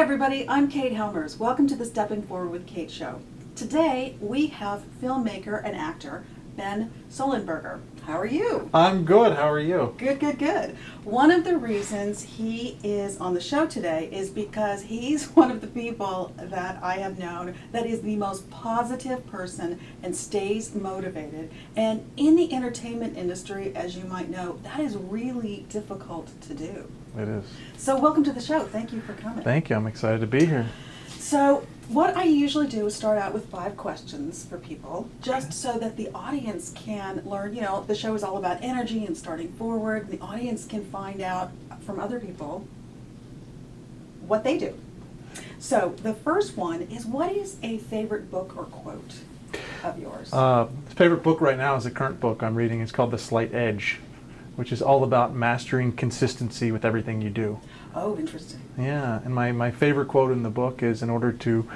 everybody, I'm Kate Hellmers. Welcome to the Stepping Forward with Kate show. Today we have filmmaker and actor Ben Solenberger. How are you? I'm good. How are you? Good, good, good. One of the reasons he is on the show today is because he's one of the people that I have known that is the most positive person and stays motivated. And in the entertainment industry, as you might know, that is really difficult to do. It is. So welcome to the show. Thank you for coming. Thank you. I'm excited to be here. So what I usually do is start out with 5 questions for people, just so that the audience can learn, you know, the show is all about energy and starting forward. The audience can find out from other people what they do. So the first one is, what is a favorite book or quote of yours? Favorite book right now is the current book I'm reading. It's called The Slight Edge, which is all about mastering consistency with everything you do. Oh, interesting. Yeah, and my favorite quote in the book is, in order to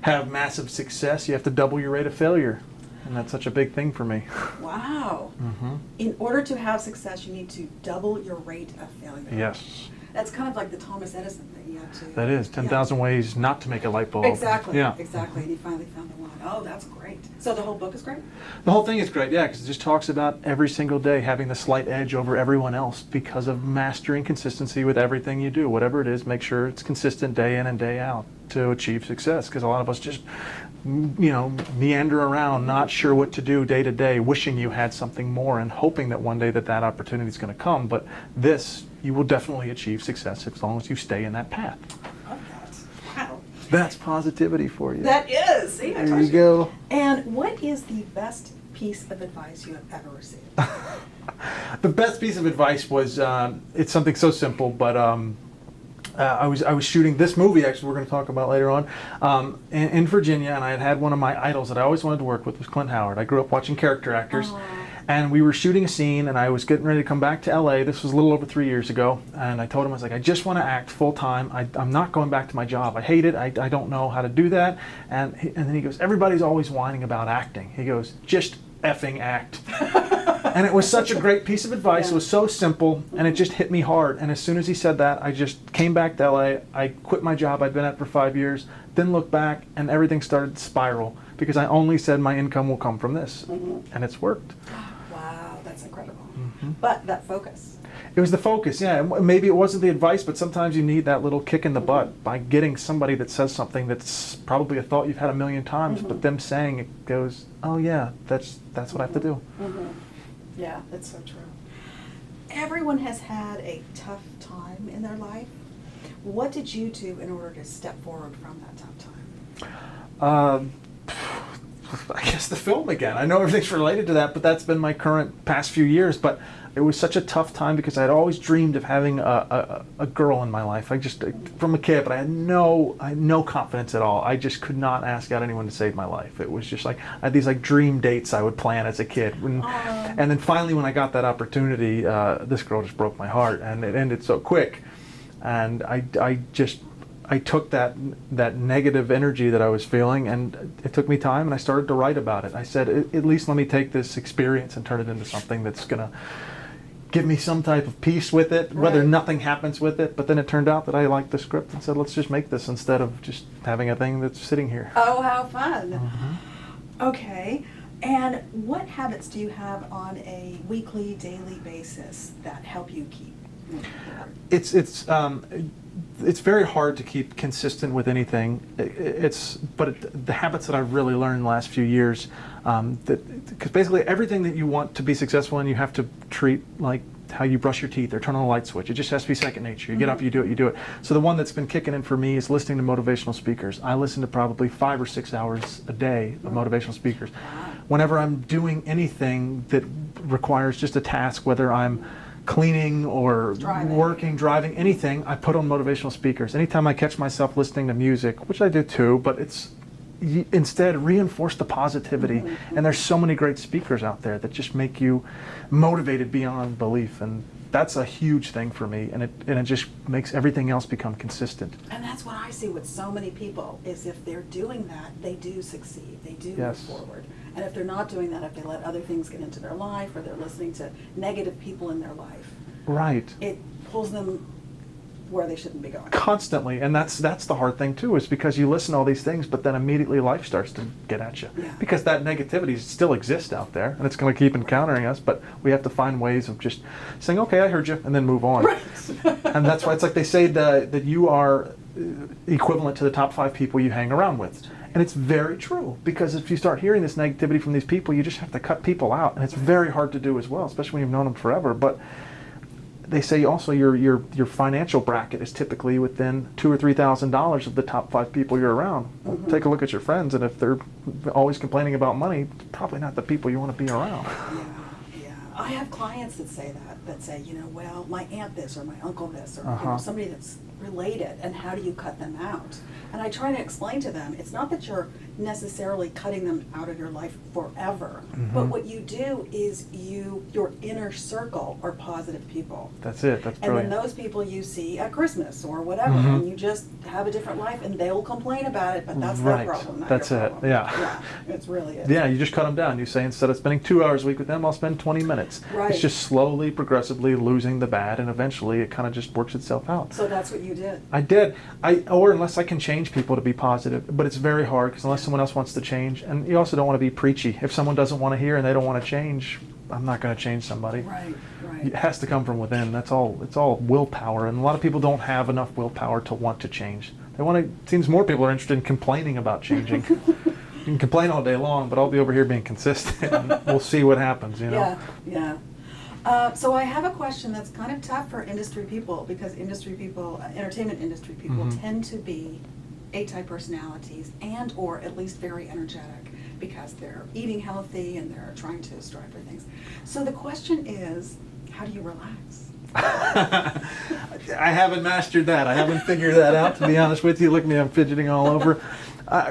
have massive success, you have to double your rate of failure. And that's such a big thing for me. Wow. Mm-hmm. In order to have success, you need to double your rate of failure. Yes. That's kind of like the Thomas Edison thing. You have to. That is 10,000 ways not to make a light bulb. Exactly. Yeah. Exactly. And he finally found the one. Oh, that's great. So the whole book is great? The whole thing is great, yeah, because it just talks about every single day having the slight edge over everyone else because of mastering consistency with everything you do. Whatever it is, make sure it's consistent day in and day out to achieve success, because a lot of us just, you know, meander around, not sure what to do day to day, wishing you had something more and hoping that one day that opportunity is going to come. But this, you will definitely achieve success as long as you stay in that path. Love that. Wow. That's positivity for you. That is. See, I There told you go. And what is the best piece of advice you have ever received? The best piece of advice was, it's something so simple, but I was shooting this movie, actually, we're going to talk about later on, in Virginia, and I had one of my idols that I always wanted to work with was Clint. I grew up watching character actors. Aww. And we were shooting a scene, and I was getting ready to come back to LA. This was a little over 3 years ago. And I told him, I was like, I just want to act full time. I'm not going back to my job. I hate it. I don't know how to do that. And then he goes, everybody's always whining about acting. He goes, just effing act. And it was such a great piece of advice. Yeah. It was so simple, and it just hit me hard. And as soon as he said that, I just came back to LA. I quit my job I'd been at for 5 years, didn't look back, and everything started to spiral because I only said my income will come from this. Mm-hmm. And it's worked. Wow, that's incredible. Mm-hmm. But that focus. It was the focus, yeah. Maybe it wasn't the advice, but sometimes you need that little kick in the butt by getting somebody that says something that's probably a thought you've had a million times, but them saying it goes, oh yeah, that's what I have to do. Mm-hmm. Yeah, that's so true. Everyone has had a tough time in their life. What did you do in order to step forward from that tough time? I guess the film again. I know everything's related to that, but that's been my current past few years. But it was such a tough time because I'd always dreamed of having a girl in my life. I just, from a kid, but I had no confidence at all. I just could not ask out anyone to save my life. It was just like, I had these like dream dates I would plan as a kid. And then finally when I got that opportunity, this girl just broke my heart, and it ended so quick. And I took that negative energy that I was feeling, and it took me time, and I started to write about it. I said, at least let me take this experience and turn it into something that's going to give me some type of peace with it, whether nothing happens with it. But then it turned out that I liked the script and said, let's just make this instead of just having a thing that's sitting here. Oh, how fun. Mm-hmm. Okay. And what habits do you have on a weekly, daily basis that help you keep moving forward? It's very hard to keep consistent with anything. But the habits that I've really learned in the last few years, because basically everything that you want to be successful in, you have to treat like how you brush your teeth or turn on a light switch. It just has to be second nature. You get up, you do it. So the one that's been kicking in for me is listening to motivational speakers. I listen to probably 5 or 6 hours a day of motivational speakers. Whenever I'm doing anything that requires just a task, whether I'm cleaning or driving, anything, I put on motivational speakers. Anytime I catch myself listening to music, which I do too, but it's instead reinforce the positivity. And there's so many great speakers out there that just make you motivated beyond belief, and that's a huge thing for me, and it just makes everything else become consistent. And that's what I see with so many people, is if they're doing that, they do succeed, they do move forward. And if they're not doing that, if they let other things get into their life, or they're listening to negative people in their life, Right. it pulls them where they shouldn't be going. Constantly, and that's the hard thing too, is because you listen to all these things, but then immediately life starts to get at you. Yeah. Because that negativity still exists out there, and it's going to keep encountering us, but we have to find ways of just saying, okay, I heard you, and then move on. Right. And that's why it's like they say that you are equivalent to the top 5 people you hang around with. And it's very true, because if you start hearing this negativity from these people, you just have to cut people out, and it's very hard to do as well, especially when you've known them forever. But they say also your financial bracket is typically within $2,000 or $3,000 of the top 5 people you're around. Well, take a look at your friends, and if they're always complaining about money, probably not the people you want to be around. Yeah. I have clients that say that say, well, my aunt this or my uncle this, or somebody that's related, and how do you cut them out? And I try to explain to them, it's not that you're necessarily cutting them out of your life forever, but what you do is your inner circle are positive people. That's it. That's And brilliant. then those people you see at Christmas or whatever, and you just have a different life, and they'll complain about it, but that's their Right. problem, not That's your it. problem. Yeah. It's really it. Yeah, you just cut them down. You say, instead of spending 2 hours a week with them, I'll spend 20 minutes. Right. It's just slowly, progressively losing the bad, and eventually it kind of just works itself out. So that's what you did. I did. Or unless I can change people to be positive, but it's very hard, because unless someone else wants to change, and you also don't want to be preachy. If someone doesn't want to hear and they don't want to change, I'm not going to change somebody. Right. It has to come from within. That's all. It's all willpower, and a lot of people don't have enough willpower to want to change. They want to. It seems more people are interested in complaining about changing. You can complain all day long, but I'll be over here being consistent, and we'll see what happens. Yeah. So I have a question that's kind of tough for industry people, because industry people, entertainment industry people, tend to be A-type personalities, and or at least very energetic, because they're eating healthy and they're trying to strive for things. So the question is, how do you relax? I haven't mastered that. I haven't figured that out, to be honest with you. Look at me, I'm fidgeting all over.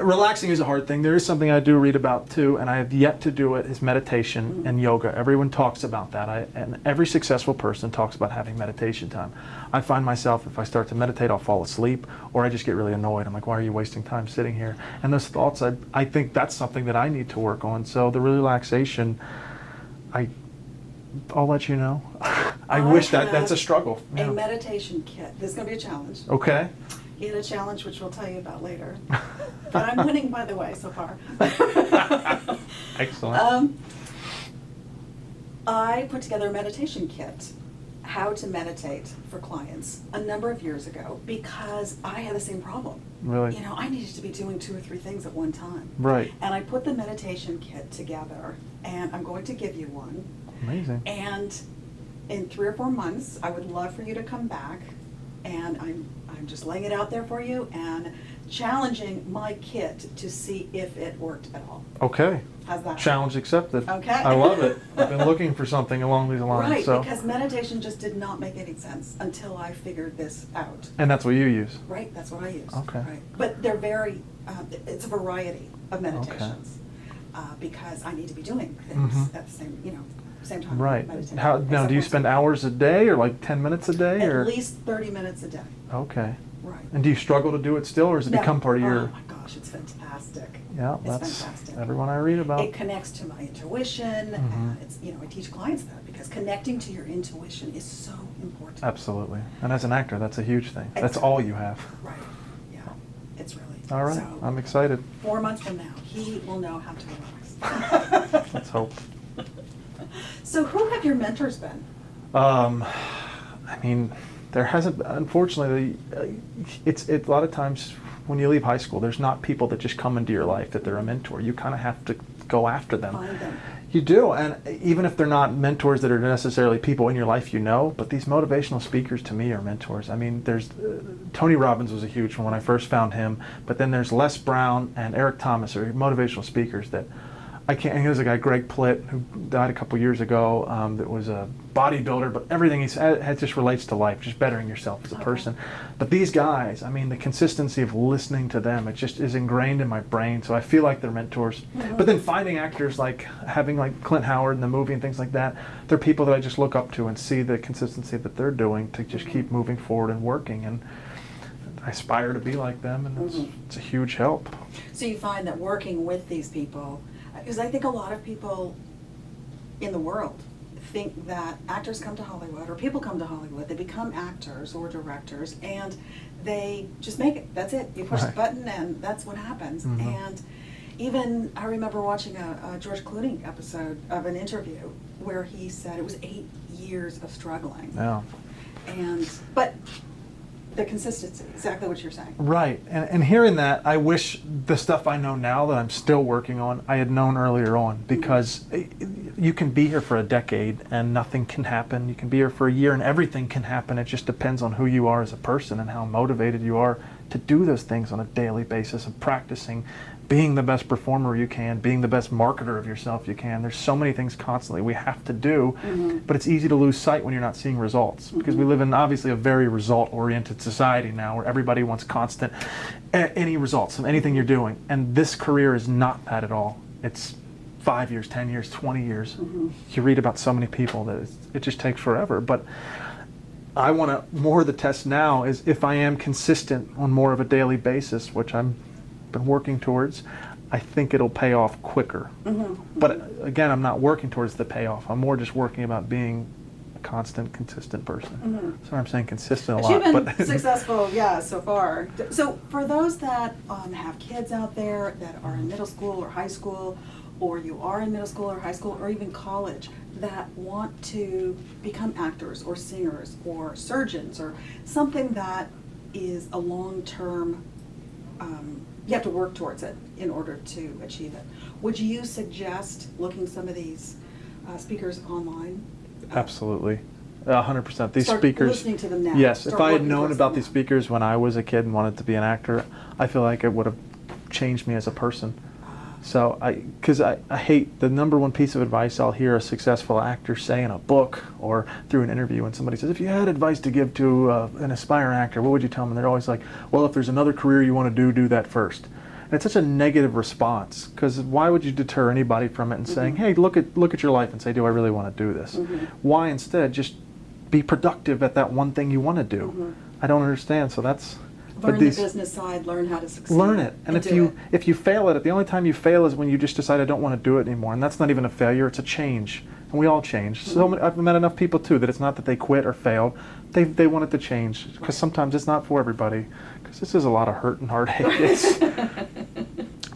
Relaxing is a hard thing. There is something I do read about too, and I have yet to do it, is meditation and yoga. Everyone talks about that, and every successful person talks about having meditation time. I find myself, if I start to meditate, I'll fall asleep, or I just get really annoyed. I'm like, why are you wasting time sitting here? And those thoughts, I think that's something that I need to work on. So the relaxation, I'll let you know. I wish that's a struggle. A meditation kit. This is going to be a challenge. Okay. He had a challenge, which we'll tell you about later. But I'm winning, by the way, so far. Excellent. I put together a meditation kit, how to meditate for clients, a number of years ago, because I had the same problem. Really? I needed to be doing 2 or 3 things at one time. Right. And I put the meditation kit together, and I'm going to give you one. Amazing. And in 3 or 4 months, I would love for you to come back, and I'm just laying it out there for you and challenging my kit to see if it worked at all. Okay. How's that? Challenge accepted. Okay. I love it. I've been looking for something along these lines. Right, so. because meditation just did not make any sense until I figured this out. And that's what you use. Right, that's what I use. Okay. Right. But they're very, it's a variety of meditations, because I need to be doing things at the same time. Right. Meditating. How now? Do you spend hours a day, or like 10 minutes a day, or At least 30 minutes a day. Okay. Right. And do you struggle to do it still, or has it No. become part of your? Oh my gosh, it's fantastic. Yeah, It's that's fantastic. everyone I read about. It connects to my intuition. It's I teach clients that, because connecting to your intuition is so important. Absolutely. And as an actor, that's a huge thing. That's Exactly. all you have. Right. Yeah. It's really. All right. So, I'm excited. 4 months from now, he will know how to relax. Let's hope. So who have your mentors been? I mean, there hasn't. Unfortunately, it's a lot of times when you leave high school, there's not people that just come into your life that they're a mentor. You kind of have to go after them. Find them. You do, and even if they're not mentors that are necessarily people in your life but these motivational speakers to me are mentors. I mean, there's Tony Robbins was a huge one when I first found him, but then there's Les Brown and Eric Thomas are motivational speakers that I can't. And there's a guy, Greg Plitt, who died a couple years ago, that was a bodybuilder, but everything he said just relates to life, just bettering yourself as a person. But these guys, I mean, the consistency of listening to them, it just is ingrained in my brain, so I feel like they're mentors. But then finding actors having Clint Howard in the movie and things like that, they're people that I just look up to and see the consistency that they're doing to just keep moving forward and working, and I aspire to be like them, and it's a huge help. So you find that working with these people, because I think a lot of people in the world think that actors come to Hollywood, or people come to Hollywood, they become actors or directors, and they just make it. That's it. You push the Right. button, and that's what happens. Mhm. And even, I remember watching a George Clooney episode of an interview where he said it was 8 years of struggling. Yeah. But the consistency, exactly what you're saying. Right, and hearing that, I wish the stuff I know now that I'm still working on, I had known earlier on, because you can be here for a decade and nothing can happen. You can be here for a year and everything can happen. It just depends on who you are as a person and how motivated you are to do those things on a daily basis of practicing, being the best performer you can, being the best marketer of yourself you can. There's so many things constantly we have to do, but it's easy to lose sight when you're not seeing results, because we live in obviously a very result-oriented society now where everybody wants constant any results of anything you're doing, and this career is not that at all. It's 5 years, 10 years, 20 years. You read about so many people that it just takes forever, but I want to, more of the test now is if I am consistent on more of a daily basis, which I'm been working towards, I think it'll pay off quicker. But again, I'm not working towards the payoff. I'm more just working about being a constant, consistent person. Sorry, I'm saying consistent a But lot. you've been successful, yeah, so far. So for those that have kids out there that are in middle school or high school, or you are in middle school or high school or even college, that want to become actors or singers or surgeons or something that is a long-term, you have to work towards it in order to achieve it. Would you suggest looking some of these speakers online? Absolutely. 100%. These Start speakers. listening to them now. Yes, Start if I had working known towards about them these now. speakers when I was a kid and wanted to be an actor, I feel like it would have changed me as a person. So because I hate the number one piece of advice I'll hear a successful actor say in a book or through an interview when somebody says, if you had advice to give to an aspiring actor, what would you tell them? And they're always like, well, if there's another career you want to do that first. And it's such a negative response, because why would you deter anybody from it and saying, hey, look at your life and say, do I really want to do this? Why instead just be productive at that one thing you want to do? I don't understand. So that's... Learn the business side, learn how to succeed. Learn it. And if you fail at it, the only time you fail is when you just decide I don't want to do it anymore. And that's not even a failure, it's a change. And we all change. So I've met enough people too that it's not that they quit or failed. They wanted to change, because sometimes it's not for everybody, because this is a lot of hurt and heartache.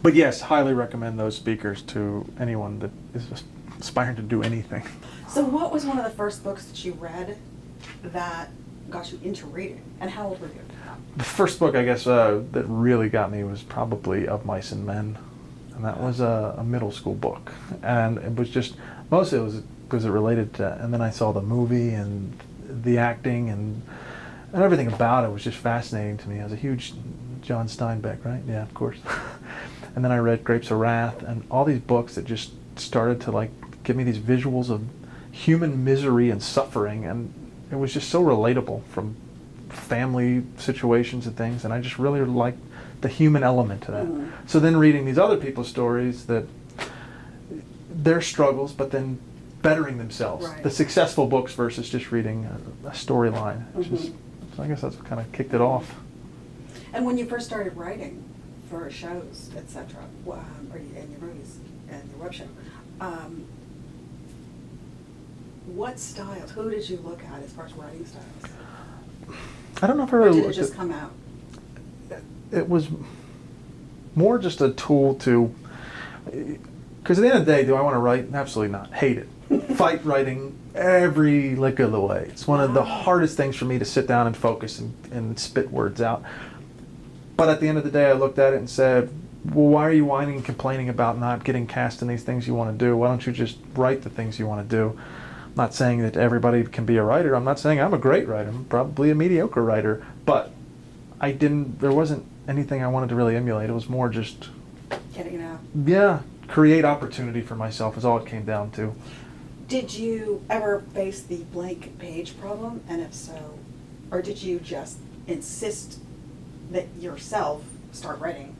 But yes, highly recommend those speakers to anyone that is aspiring to do anything. So what was one of the first books that you read that got you into reading, and how old were you? The first book, I guess, that really got me was probably Of Mice and Men, and that was a middle school book, and it was just, mostly it was because it related to, and then I saw the movie and the acting and everything about it was just fascinating to me. I was a huge John Steinbeck, right? Yeah, of course. And then I read Grapes of Wrath and all these books that just started to like give me these visuals of human misery and suffering, and it was just so relatable from family situations and things, and I just really liked the human element to that. So then reading these other people's stories, that their struggles, but then bettering themselves. Right. The successful books versus just reading a storyline. So I guess that's what kind of kicked it off. And when you first started writing for shows, etc., or in your movies and your web show, what styles, who did you look at as far as writing styles? I don't know if I Or really did it looked just at- come out? It was more just a tool to, because at the end of the day, do I want to write? Absolutely not. Hate it. Fight writing every lick of the way. It's one of the hardest things for me to sit down and focus and spit words out. But at the end of the day, I looked at it and said, well, why are you whining and complaining about not getting cast in these things you want to do? Why don't you just write the things you want to do? I'm not saying that everybody can be a writer. I'm not saying I'm a great writer. I'm probably a mediocre writer. But there wasn't anything I wanted to really emulate. It was more just, Getting it out. yeah, create opportunity for myself is all it came down to. Did you ever face the blank page problem? And if so, or did you just insist that yourself start writing?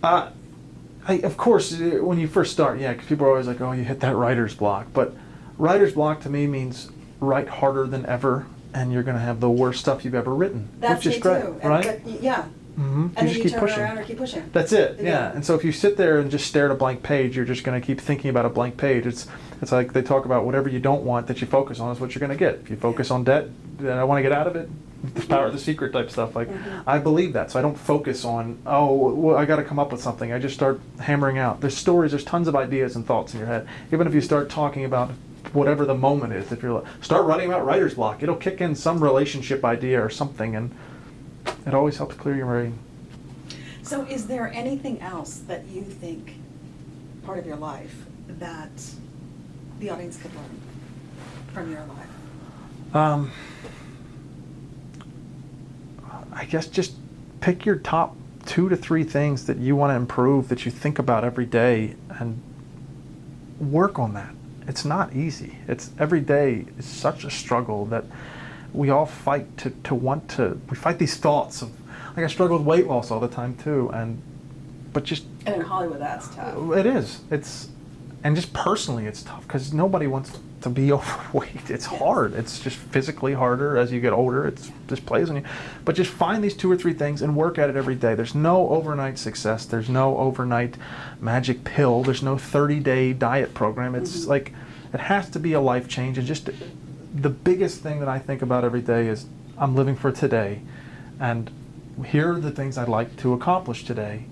Of course, when you first start, yeah, because people are always like, oh, you hit that writer's block. But writer's block to me means write harder than ever, and you're going to have the worst stuff you've ever written, That's which is me great, too. right? But, yeah, Mm-hmm. And then just you keep turn pushing. around or keep pushing. That's it. Yeah. Yeah. And so if you sit there and just stare at a blank page, you're just going to keep thinking about a blank page. It's like they talk about whatever you don't want that you focus on is what you're going to get. If you focus on debt, then I want to get out of it. The power of the secret type stuff. Like I believe that, so I don't focus on well, I got to come up with something. I just start hammering out. There's stories. There's tons of ideas and thoughts in your head. Even if you start talking about whatever the moment is, if you're start writing about writer's block, it'll kick in some relationship idea or something, and it always helps clear your brain. So is there anything else that you think, part of your life, that the audience could learn from your life? I guess just pick your top 2 to 3 things that you want to improve, that you think about every day, and work on that. It's not easy. It's every day is such a struggle that we all fight we fight these thoughts of, like I struggle with weight loss all the time too, and in Hollywood, that's tough. it is. And just personally, it's tough because nobody wants to be overweight. It's hard. It's just physically harder as you get older. It just plays on you. But just find these 2 or 3 things and work at it every day. There's no overnight success. There's no overnight magic pill. There's no 30-day diet program. It's like it has to be a life change. And just the biggest thing that I think about every day is I'm living for today, and here are the things I'd like to accomplish today.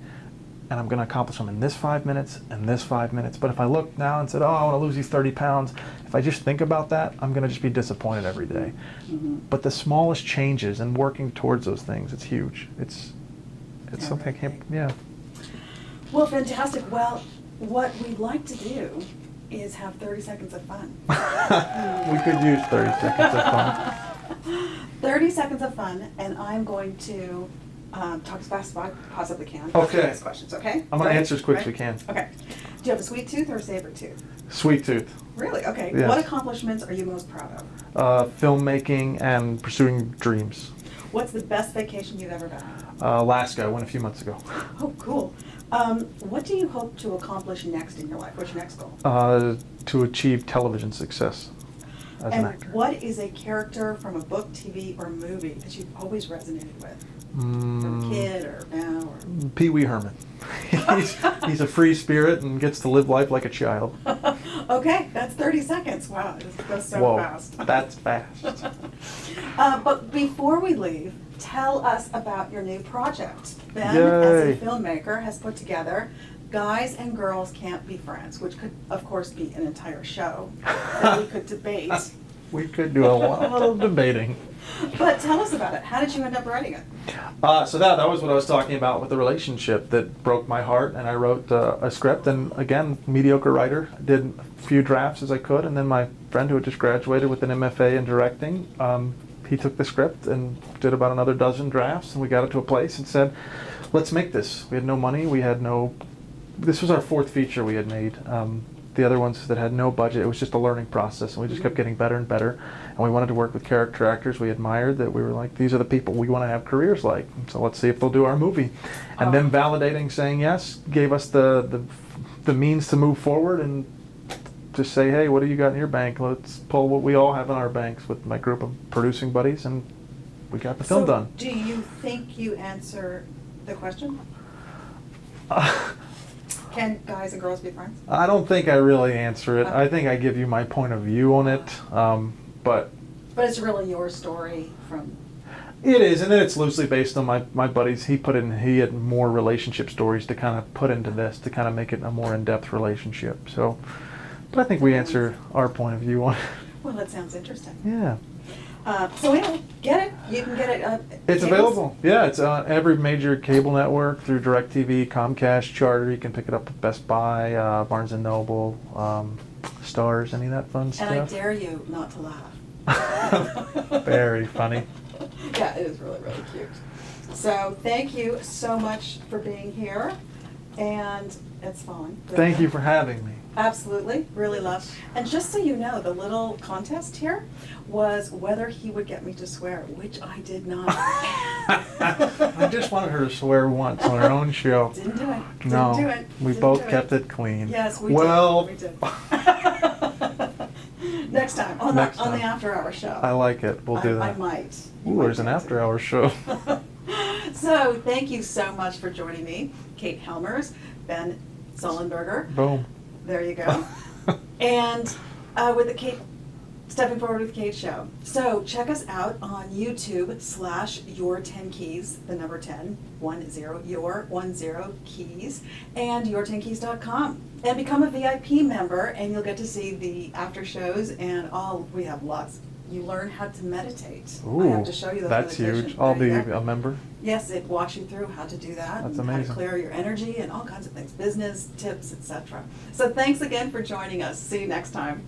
And I'm going to accomplish them in this 5 minutes and this 5 minutes. But if I look now and said, oh, I want to lose these 30 pounds, if I just think about that, I'm going to just be disappointed every day. But the smallest changes and working towards those things, it's huge. It's something I can't, Well, fantastic. Well, what we'd like to do is have 30 seconds of fun. We could use 30 seconds of fun. 30 seconds of fun, and I'm going to talk as fast as I possibly can. Okay. Ask questions, okay? I'm going to answer as quick as we can. Okay. Do you have a sweet tooth or a savory tooth? Sweet tooth. Really? Okay. Yes. What accomplishments are you most proud of? Filmmaking and pursuing dreams. What's the best vacation you've ever been on? Alaska, I went a few months ago. Oh, cool. What do you hope to accomplish next in your life? What's your next goal? To achieve television success as an actor. And what is a character from a book, TV, or movie that you've always resonated with? From a kid or now? Or... Pee Wee Herman. he's a free spirit and gets to live life like a child. Okay, that's 30 seconds. Wow, this goes so Whoa, fast. That's fast. But before we leave, tell us about your new project. Ben, Yay. as a filmmaker, has put together Guys and Girls Can't Be Friends, which could, of course, be an entire show that we could debate. We could do a lot of debating. But tell us about it. How did you end up writing it? So that was what I was talking about with the relationship that broke my heart, and I wrote a script, and again, mediocre writer, did a few drafts as I could, and then my friend who had just graduated with an MFA in directing, he took the script and did about another dozen drafts, and we got it to a place and said, let's make this. We had no money, this was our 4th feature we had made. The other ones that had no budget, it was just a learning process, and we just kept getting better and better. And we wanted to work with character actors we admired, that we were like, these are the people we want to have careers like. So let's see if they'll do our movie. And then validating, saying yes, gave us the means to move forward and just say, hey, what do you got in your bank? Let's pull what we all have in our banks with my group of producing buddies, and we got the film done. Do you think you answer the question? Can guys and girls be friends? I don't think I really answer it. I think I give you my point of view on it, but it's really your story from... It is, and then it's loosely based on my buddies. He had more relationship stories to kind of put into this, to kind of make it a more in-depth relationship. So, but I think we answer our point of view on it. Well, that sounds interesting. Yeah. So anyway, get it. You can get it. It's available. Yeah, it's on every major cable network through DirecTV, Comcast, Charter. You can pick it up at Best Buy, Barnes & Noble, Stars, any of that fun stuff. And I dare you not to laugh. Very funny. Yeah, it is really, really cute. So thank you so much for being here. And it's fun. Thank you for having me. Absolutely, really love. And just so you know, the little contest here was whether he would get me to swear, which I did not. I just wanted her to swear once on her own show. Didn't do it. No, Didn't do it. we Didn't both do kept it clean. Yes, we well, did. We did. Next time, on the after hour show. I like it. We'll do that. I might. Ooh, there's an after hour show. So thank you so much for joining me, Kate Hellmers, Ben Solenberger. Boom. There you go. And with the Kate, Stepping Forward with Kate show. So check us out on YouTube /Your 10 Keys, the number 10, 10, your 10 keys, and your10keys.com. And become a VIP member, and you'll get to see the after shows and we have lots. You learn how to meditate. Ooh, I have to show you the that's meditation. huge. I'll There be you go. a member. Yes, it walks you through how to do that. That's and how amazing. to clear your energy and all kinds of things, business tips, etc. So thanks again for joining us. See you next time.